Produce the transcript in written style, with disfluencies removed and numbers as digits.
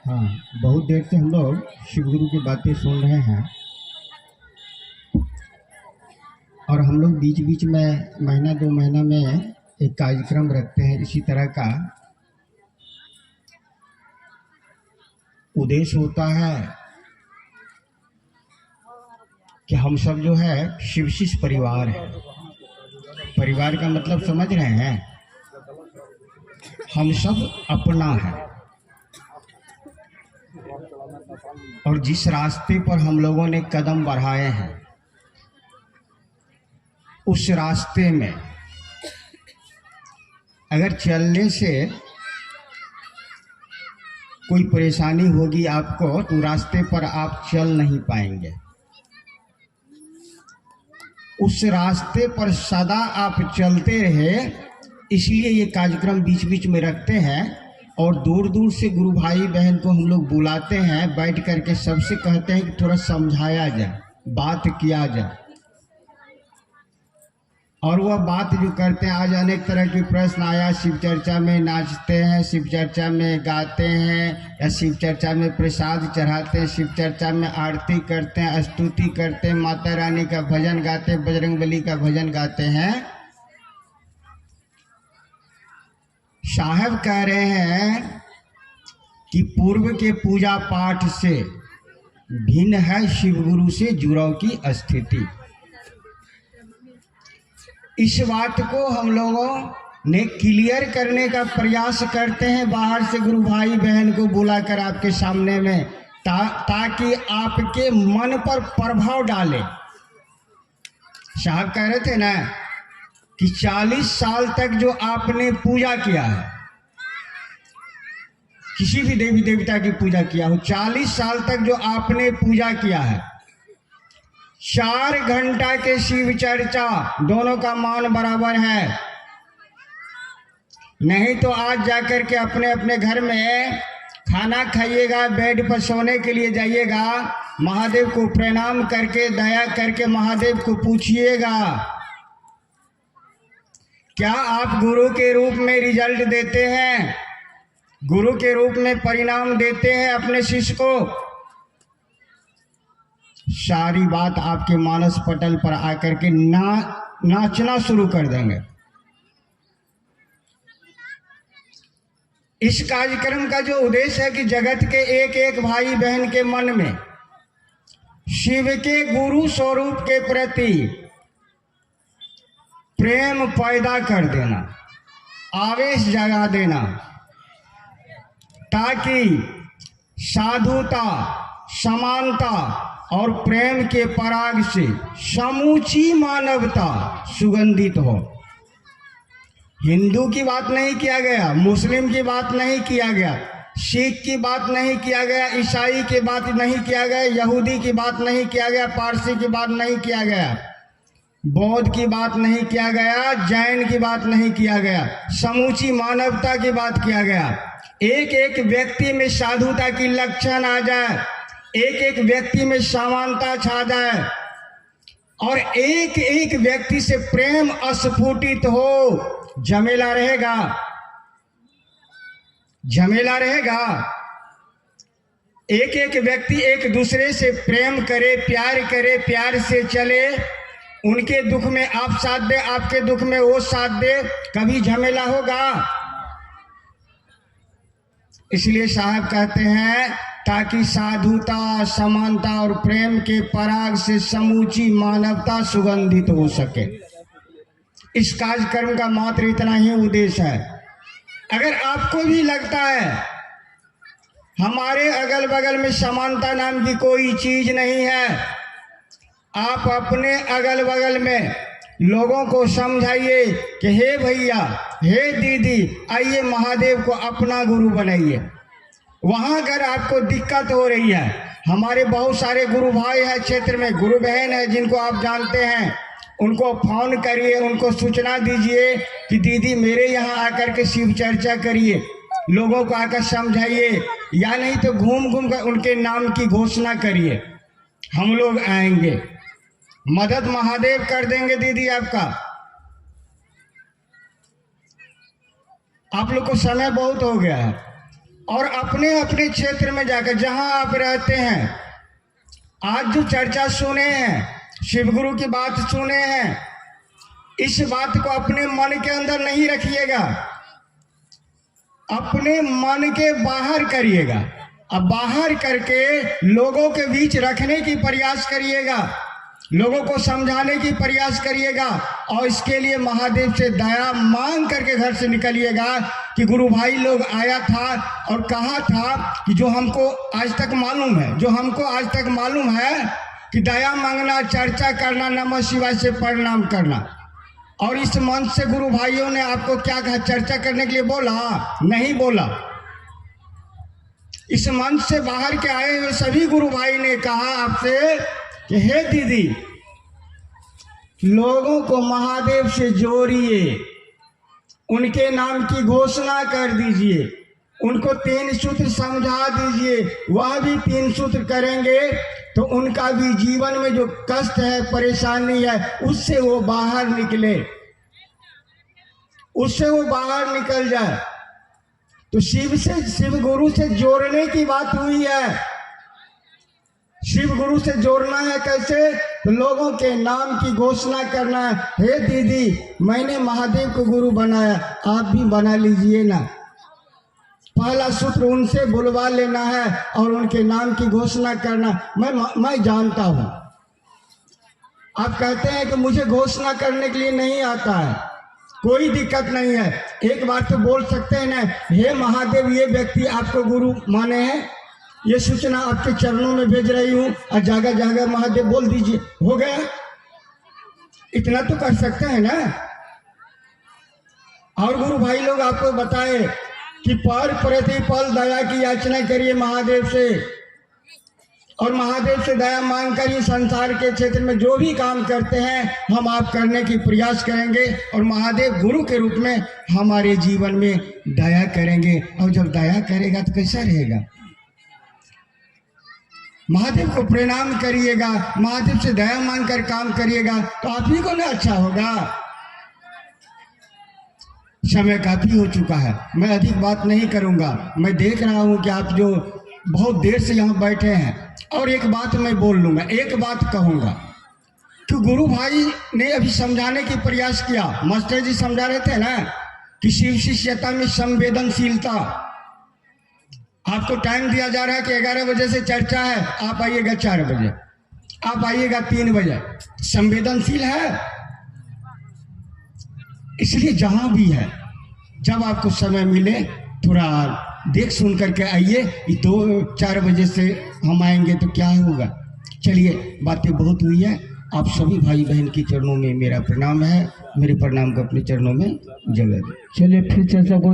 हाँ, बहुत देर से हम लोग शिव गुरु की बातें सुन रहे हैं और हम लोग बीच बीच में महीना 2 महीना में एक कार्यक्रम रखते हैं इसी तरह का। उद्देश्य होता है कि हम सब जो है शिव शिष्य परिवार है। परिवार का मतलब समझ रहे हैं, हम सब अपना है और जिस रास्ते पर हम लोगों ने कदम बढ़ाए हैं उस रास्ते में अगर चलने से कोई परेशानी होगी आपको तो रास्ते पर आप चल नहीं पाएंगे। उस रास्ते पर सदा आप चलते रहे, इसलिए ये कार्यक्रम बीच बीच में रखते हैं और दूर दूर से गुरु भाई बहन को हम लोग बुलाते हैं, बैठ करके सबसे कहते हैं कि थोड़ा समझाया जाए, बात किया जाए। और वह बात जो करते हैं, आज अनेक तरह के प्रश्न आया, शिव चर्चा में नाचते हैं, शिव चर्चा में गाते हैं या शिव चर्चा में प्रसाद चढ़ाते हैं, शिव चर्चा में आरती करते हैं, स्तुति करते हैं, माता रानी का भजन गाते हैं, बजरंगबली का भजन गाते हैं। साहब कह रहे हैं कि पूर्व के पूजा पाठ से भिन्न है शिव गुरु से जुड़ाव की स्थिति। इस बात को हम लोगों ने क्लियर करने का प्रयास करते हैं बाहर से गुरु भाई बहन को बुलाकर आपके सामने में, ताकि आपके मन पर प्रभाव डाले। साहब कह रहे थे ना कि 40 साल तक जो आपने पूजा किया है, किसी भी देवी देवता की पूजा किया हो, 40 साल तक जो आपने पूजा किया है, 4 घंटा के शिव चर्चा दोनों का मान बराबर है। नहीं तो आज जाकर के अपने अपने घर में खाना खाइएगा, बेड पर सोने के लिए जाइएगा, महादेव को प्रणाम करके दया करके महादेव को पूछिएगा, क्या आप गुरु के रूप में रिजल्ट देते हैं, गुरु के रूप में परिणाम देते हैं अपने शिष्य को? सारी बात आपके मानस पटल पर आकर के नाचना शुरू कर देंगे। इस कार्यक्रम का जो उद्देश्य है कि जगत के एक एक भाई बहन के मन में शिव के गुरु स्वरूप के प्रति प्रेम पैदा कर देना, आवेश जगा देना, ताकि साधुता, समानता और प्रेम के पराग से समूची मानवता सुगंधित हो। हिंदू की बात नहीं किया गया, मुस्लिम की बात नहीं किया गया, सिख की बात नहीं किया गया, ईसाई की बात नहीं किया गया, यहूदी की बात नहीं किया गया, पारसी की बात नहीं किया गया, बौद्ध की बात नहीं किया गया, जैन की बात नहीं किया गया, समूची मानवता की बात किया गया। एक एक व्यक्ति में साधुता की लक्षण आ जाए, एक एक व्यक्ति में समानता छा जाए और एक एक व्यक्ति से प्रेम अस्फुटित हो। झमेला रहेगा, झमेला रहेगा। एक एक व्यक्ति एक दूसरे से प्रेम करे, प्यार से चले, उनके दुख में आप साथ दे, आपके दुख में वो साथ दे, कभी झमेला होगा? इसलिए साहब कहते हैं ताकि साधुता, समानता और प्रेम के पराग से समूची मानवता सुगंधित हो सके। इस कार्यक्रम का मात्र इतना ही उद्देश्य है। अगर आपको भी लगता है हमारे अगल बगल में समानता नाम की कोई चीज नहीं है, आप अपने अगल बगल में लोगों को समझाइए कि हे भैया, हे दीदी, आइए महादेव को अपना गुरु बनाइए। वहाँ अगर आपको दिक्कत हो रही है, हमारे बहुत सारे गुरु भाई हैं क्षेत्र में, गुरु बहन है जिनको आप जानते हैं, उनको फोन करिए, उनको सूचना दीजिए कि दीदी मेरे यहाँ आकर के शिव चर्चा करिए, लोगों को आकर समझाइए, या नहीं तो घूम घूम कर उनके नाम की घोषणा करिए, हम लोग आएंगे, मदद महादेव कर देंगे। दीदी आपका, आप लोग को समय बहुत हो गया है, और अपने अपने क्षेत्र में जाकर जहां आप रहते हैं, आज जो चर्चा सुने हैं, शिव गुरु की बात सुने हैं, इस बात को अपने मन के अंदर नहीं रखिएगा, अपने मन के बाहर करिएगा। अब बाहर करके लोगों के बीच रखने की प्रयास करिएगा, लोगों को समझाने की प्रयास करिएगा, और इसके लिए महादेव से दया मांग करके घर से निकलिएगा कि गुरु भाई लोग आया था और कहा था कि जो हमको आज तक मालूम है, जो हमको आज तक मालूम है कि दया मांगना, चर्चा करना, नमः शिवाय से प्रणाम करना। और इस मंच से गुरु भाइयों ने आपको क्या कहा? चर्चा करने के लिए बोला? नहीं बोला। इस मंच से बाहर के आए हुए सभी गुरु भाई ने कहा आपसे कि हे दीदी, लोगों को महादेव से जोड़िए, उनके नाम की घोषणा कर दीजिए, उनको 3 सूत्र समझा दीजिए, वह भी 3 सूत्र करेंगे तो उनका भी जीवन में जो कष्ट है, परेशानी है, उससे वो बाहर निकले, उससे वो बाहर निकल जाए। तो शिव गुरु से जोड़ने की बात हुई है। शिव गुरु से जोड़ना है कैसे? तो लोगों के नाम की घोषणा करना है। हे दीदी, मैंने महादेव को गुरु बनाया, आप भी बना लीजिए ना। पहला सूत्र उनसे बुलवा लेना है और उनके नाम की घोषणा करना। मैं जानता हूं, आप कहते हैं कि मुझे घोषणा करने के लिए नहीं आता है, कोई दिक्कत नहीं है। एक बार तो बोल सकते हैं ना, हे महादेव, ये व्यक्ति आपको गुरु माने हैं, ये सूचना आपके चरणों में भेज रही हूं, और जागा जागा महादेव बोल दीजिए, हो गया। इतना तो कर सकते हैं ना। और गुरु भाई लोग आपको बताए कि पर प्रतिपल दया की याचना करिए महादेव से, और महादेव से दया मांग कर ही संसार के क्षेत्र में जो भी काम करते हैं हम आप करने की प्रयास करेंगे, और महादेव गुरु के रूप में हमारे जीवन में दया करेंगे। और जब दया करेगा तो कैसा रहेगा? महादेव को प्रणाम करिएगा, महादेव से दया मांग कर काम करिएगा तो आप ही को ना अच्छा होगा। समय काफी हो चुका है, मैं अधिक बात नहीं करूंगा। मैं देख रहा हूं कि आप जो बहुत देर से यहाँ बैठे हैं, और एक बात मैं बोल लूंगा, एक बात कहूंगा कि गुरु भाई ने अभी समझाने की प्रयास किया। मास्टर जी समझा रहे थे ना कि शिव शिष्यता में संवेदनशीलता। आपको टाइम दिया जा रहा है कि 11 बजे से चर्चा है, आप आइएगा 4 बजे, आप आइएगा 3 बजे। संवेदनशील है, इसलिए जहां भी है, जब आपको समय मिले थोड़ा देख सुन करके आइए। 2-4 बजे से हम आएंगे तो क्या होगा? चलिए, बातें बहुत हुई है। आप सभी भाई बहन के चरणों में मेरा प्रणाम है, मेरे प्रणाम को अपने चरणों में जगह दे। चलिए फिर चर्चा को